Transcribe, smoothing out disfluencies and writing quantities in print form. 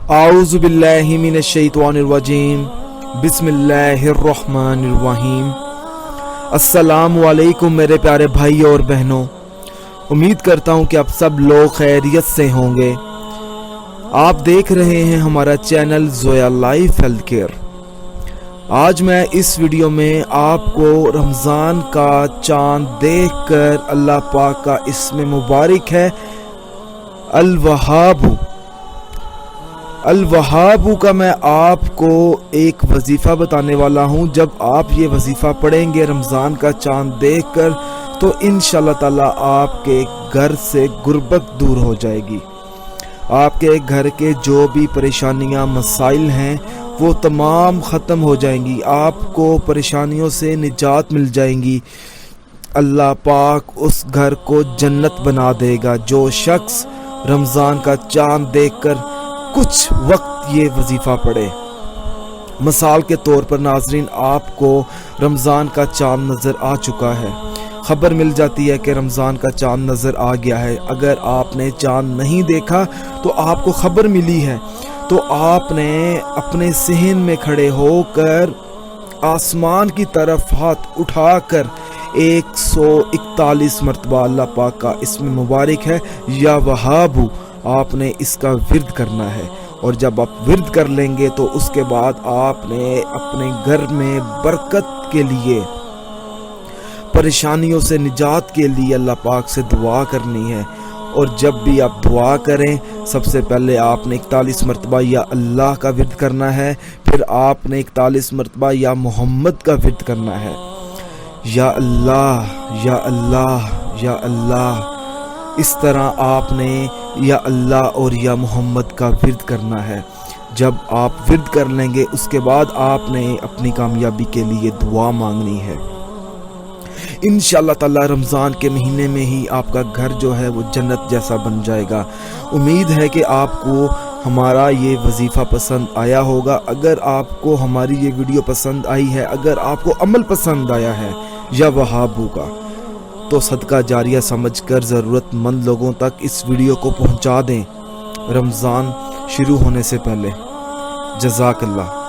اعوذ باللہ من الشیطان الرجیم بسم اللہ الرحمن الرحیم۔ السلام علیکم میرے پیارے بھائی اور بہنوں، امید کرتا ہوں کہ آپ سب لوگ خیریت سے ہوں گے۔ آپ دیکھ رہے ہیں ہمارا channel Zoya life health care. آج میں اس ویڈیو میں آپ کو رمضان کا چاند دیکھ کر اللہ پاک کا اسم مبارک ہے الوہاب کا میں آپ کو ایک وظیفہ بتانے والا ہوں۔ جب آپ یہ وظیفہ پڑھیں گے رمضان کا چاند دیکھ کر تو انشاءاللہ تعالی آپ کے گھر سے غربت دور ہو جائے گی۔ آپ کے گھر کے جو بھی پریشانیاں مسائل ہیں وہ تمام ختم ہو جائیں گی، آپ کو پریشانیوں سے نجات مل جائیں گی۔ اللہ پاک اس گھر کو جنت بنا دے گا۔ جو شخص رمضان کا چاند دیکھ کر کچھ وقت یہ وظیفہ پڑھے۔ مثال کے طور پر ناظرین، آپ کو رمضان کا چاند نظر آ چکا ہے، خبر مل جاتی ہے کہ رمضان کا چاند نظر آ گیا ہے۔ اگر آپ نے چاند نہیں دیکھا تو آپ کو خبر ملی ہے، تو آپ نے اپنے صحن میں کھڑے ہو کر آسمان کی طرف ہاتھ اٹھا کر 141 مرتبہ اللہ پاک کا اسم مبارک ہے یا وہاب، آپ نے اس کا ورد کرنا ہے۔ اور جب آپ ورد کر لیں گے تو اس کے بعد آپ نے اپنے گھر میں برکت کے لیے، پریشانیوں سے نجات کے لیے اللہ پاک سے دعا کرنی ہے۔ اور جب بھی آپ دعا کریں سب سے پہلے آپ نے 41 مرتبہ یا اللہ کا ورد کرنا ہے، پھر آپ نے 41 مرتبہ یا محمد کا ورد کرنا ہے، یا اللہ یا اللہ یا اللہ۔ اس طرح آپ نے یا اللہ اور یا محمد کا ورد کرنا ہے۔ جب آپ ورد کر لیں گے اس کے بعد آپ نے اپنی کامیابی کے لیے دعا مانگنی ہے۔ انشاءاللہ تعالی رمضان کے مہینے میں ہی آپ کا گھر جو ہے وہ جنت جیسا بن جائے گا۔ امید ہے کہ آپ کو ہمارا یہ وظیفہ پسند آیا ہوگا۔ اگر آپ کو ہماری یہ ویڈیو پسند آئی ہے، اگر آپ کو عمل پسند آیا ہے یا وہابو کا، تو صدقہ جاریہ سمجھ کر ضرورت مند لوگوں تک اس ویڈیو کو پہنچا دیں رمضان شروع ہونے سے پہلے۔ جزاک اللہ۔